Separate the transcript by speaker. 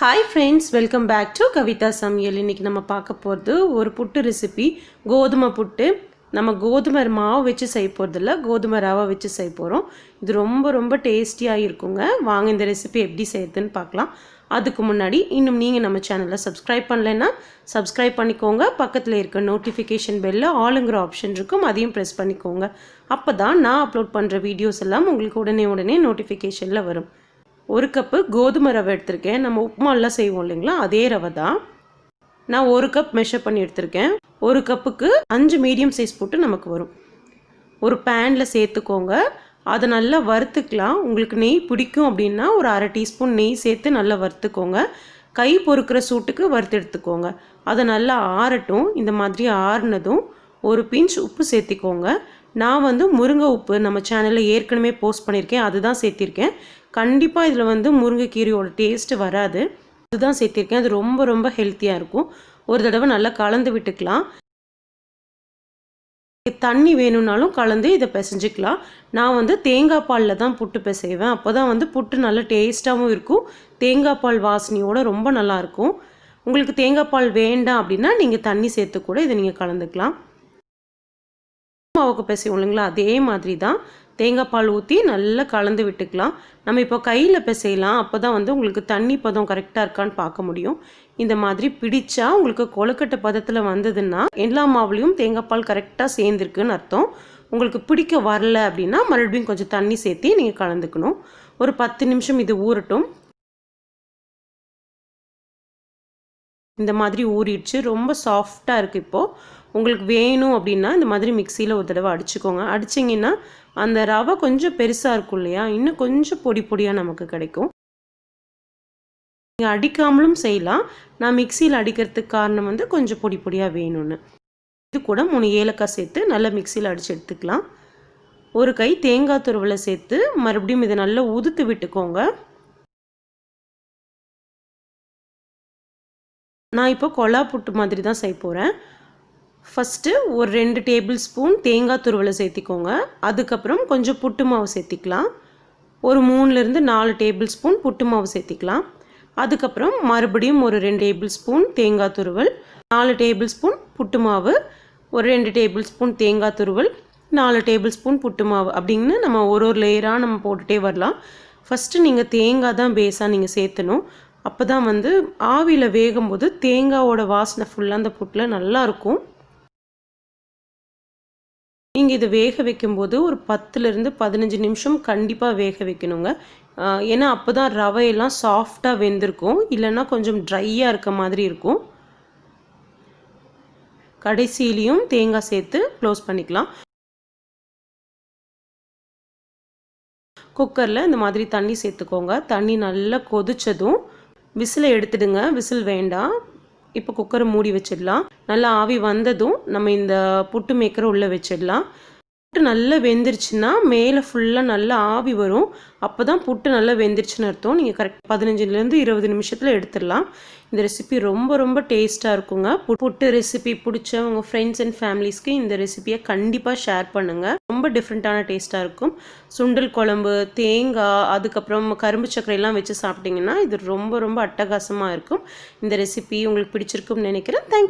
Speaker 1: Hi friends, welcome back to Kavita Samyal. இன்னைக்கு நம்ம பார்க்க போறது ஒரு புட்டு ரெசிபி கோதுமை புட்டு. நம்ம கோதுமை மாவு வெச்சு செய்ய போறது இல்ல, கோதுமை ரவை வெச்சு செய்ய போறோம். இது ரொம்ப டேஸ்டியா இருக்குங்க. வாங்க இந்த ரெசிபி எப்படி செய்யறதுன்னு பார்க்கலாம். அதுக்கு முன்னாடி இன்னும் நீங்க நம்ம சேனலை subscribe பண்ணலனா subscribe பண்ணிக்கோங்க. பக்கத்துல இருக்க notification bell ஆல்ங்கற ஆப்ஷன் இருக்கும், அதையும் press பண்ணிக்கோங்க. அப்பதான் நான் அப்லோட் பண்ற வீடியோஸ் எல்லாம் உங்களுக்கு உடனே நோட்டிஃபிகேஷன்ல வரும். ஒரு கப் கோதுமை ரவை எடுத்துர்க்கேன். நம்ம உப்புமா எல்லாம் செய்வோம் இல்லைங்களா, அதே ரவை தான். நான் ஒரு கப் மெஷர் பண்ணி எடுத்துர்க்கேன். ஒரு கப்புக்கு 5 மீடியம் சைஸ் புட்டு நமக்கு வரும். ஒரு panல சேர்த்துக்கோங்க. அதை நல்லா வறுத்துக்கலாம். உங்களுக்கு நெய் பிடிக்கும் அப்படின்னா ஒரு 1/2 டீஸ்பூன் நெய் சேர்த்து நல்லா வறுத்துக்கோங்க. கை பொறுக்கிற சூட்டுக்கு வறுத்து எடுத்துக்கோங்க. அதை நல்லா ஆறட்டும். இந்த மாதிரி ஆறுனதும் ஒரு பிஞ்ச் உப்பு சேர்த்திக்கோங்க. நான் வந்து முருங்கை உப்பு நம்ம சேனலில் ஏற்கனவே போஸ்ட் பண்ணியிருக்கேன், அதுதான் சேர்த்திருக்கேன். கண்டிப்பாக இதில் முருங்கைக்கீரையோட டேஸ்ட்டு வராது, அதுதான் சேர்த்திருக்கேன். அது ரொம்ப ஹெல்த்தியாக இருக்கும். ஒரு தடவை நல்லா கலந்து விட்டுக்கலாம். தண்ணி வேணும்னாலும் கலந்து இதை பிசைஞ்சிக்கலாம். நான் வந்து தேங்காய் பாலில் தான் புட்டு பிசைவேன். அப்போ தான் புட்டு நல்ல டேஸ்ட்டாகவும் இருக்கும். தேங்காய் பால் வாசனையோடு ரொம்ப நல்லாயிருக்கும். உங்களுக்கு தேங்காய் பால் வேண்டாம் அப்படின்னா நீங்கள் தண்ணி சேர்த்து கூட இதை நீங்கள் கலந்துக்கலாம். மாவுக்கு பிசைவோம் இல்லைங்களா, அதே மாதிரி தான் தேங்காய் பால் ஊற்றி நல்லா கலந்து விட்டுக்கலாம். நம்ம இப்போ கையில் பிசையலாம். அப்போ தான் உங்களுக்கு தண்ணி பதம் கரெக்டாக இருக்கான்னு பார்க்க முடியும். இந்த மாதிரி பிடிச்சா உங்களுக்கு கொழுக்கட்டை பதத்தில் வந்ததுன்னா எல்லா மாவுலேயும் தேங்காய் பால் கரெக்டாக சேர்ந்துருக்குன்னு அர்த்தம். உங்களுக்கு பிடிக்க வரல அப்படின்னா மறுபடியும் கொஞ்சம் தண்ணி சேர்த்து நீங்கள் கலந்துக்கணும். ஒரு 10 நிமிஷம் இது ஊறட்டும். இந்த மாதிரி ஊறிடுச்சு, ரொம்ப சாஃப்டாக இருக்குது. இப்போது உங்களுக்கு வேணும் அப்படின்னா இந்த மாதிரி மிக்சியில் ஒரு தடவை அடிச்சுக்கோங்க. அடிச்சிங்கன்னா அந்த ரவை கொஞ்சம் பெருசாக இருக்கும் இல்லையா, இன்னும் கொஞ்சம் பொடியாக நமக்கு கிடைக்கும். நீங்கள் அடிக்காமலும் செய்யலாம். நான் மிக்சியில் அடிக்கிறதுக்கு காரணம் கொஞ்சம் பொடியாக வேணும்னு. இது கூட 3 ஏலக்காய் சேர்த்து நல்லா மிக்சியில் அடித்து எடுத்துக்கலாம். ஒரு கை தேங்காய் துருவலை சேர்த்து மறுபடியும் இதை நல்லா உதுத்து விட்டுக்கோங்க. நான் இப்போ கொலா புட்டு மாதிரி தான் செய்ய போகிறேன். ஃபஸ்ட்டு ஒரு 2 டேபிள் ஸ்பூன் தேங்காய் துருவலை சேர்த்திக்கோங்க. அதுக்கப்புறம் கொஞ்சம் புட்டு மாவு சேர்த்திக்கலாம். ஒரு 3லேருந்து 4 டேபிள் ஸ்பூன் புட்டு மாவு சேர்த்திக்கலாம். அதுக்கப்புறம் மறுபடியும் ஒரு 2 டேபிள் ஸ்பூன் தேங்காய் துருவல், 4 டேபிள் ஸ்பூன் புட்டு மாவு, ஒரு 2 டேபிள் ஸ்பூன் தேங்காய் துருவல், 4 டேபிள் ஸ்பூன் புட்டு மாவு அப்படின்னு நம்ம ஒரு லேயராக நம்ம போட்டுகிட்டே வரலாம். ஃபஸ்ட்டு நீங்கள் தேங்காய் தான் பேஸாக நீங்கள் சேர்த்தணும். அப்போ தான் ஆவியில் வேகும்போது தேங்காயோட வாசனை ஃபுல்லாக அந்த புட்டில் நல்லாயிருக்கும். நீங்கள் இதை வேக வைக்கும்போது ஒரு 10லேருந்து 15 நிமிஷம் கண்டிப்பாக வேக வைக்கணுங்க. ஏன்னா அப்போ தான் ரவையெல்லாம் சாஃப்டாக வெந்திருக்கும், இல்லைன்னா கொஞ்சம் ட்ரையாக இருக்க மாதிரி இருக்கும். கடைசியிலையும் தேங்காய் சேர்த்து க்ளோஸ் பண்ணிக்கலாம். குக்கரில் இந்த மாதிரி தண்ணி சேர்த்துக்கோங்க. தண்ணி நல்லா கொதிச்சதும் விசிலை எடுத்துடுங்க. விசில் வேண்டாம். இப்போ குக்கரை மூடி வச்சிடலாம். நல்லா ஆவி வந்ததும் நம்ம இந்த புட்டு மேக்கரை உள்ளே வச்சிடலாம். புட்டு நல்லா வெந்துருச்சுன்னா மேலே ஃபுல்லாக நல்லா ஆவி வரும். அப்போ தான் புட்டு நல்லா வெந்துருச்சுன்னு அர்த்தம். நீங்கள் கரெக்ட் 15லேருந்து 20 நிமிஷத்தில் எடுத்துடலாம். இந்த ரெசிபி ரொம்ப டேஸ்ட்டாக இருக்குங்க. புட்டு ரெசிபி பிடிச்ச உங்கள் ஃப்ரெண்ட்ஸ் அண்ட் ஃபேமிலிஸ்க்கு இந்த ரெசிபியை கண்டிப்பாக ஷேர் பண்ணுங்கள். ரொம்ப டிஃப்ரெண்ட்டான டேஸ்ட்டாக இருக்கும். சுண்டல் குழம்பு, தேங்காய், அதுக்கப்புறம் கரும்பு சர்க்கரையெல்லாம் வச்சு சாப்பிட்டிங்கன்னா இது ரொம்ப அட்டகாசமாக இருக்கும். இந்த ரெசிபி உங்களுக்கு பிடிச்சிருக்கும்னு நினைக்கிறேன். தேங்க்யூ.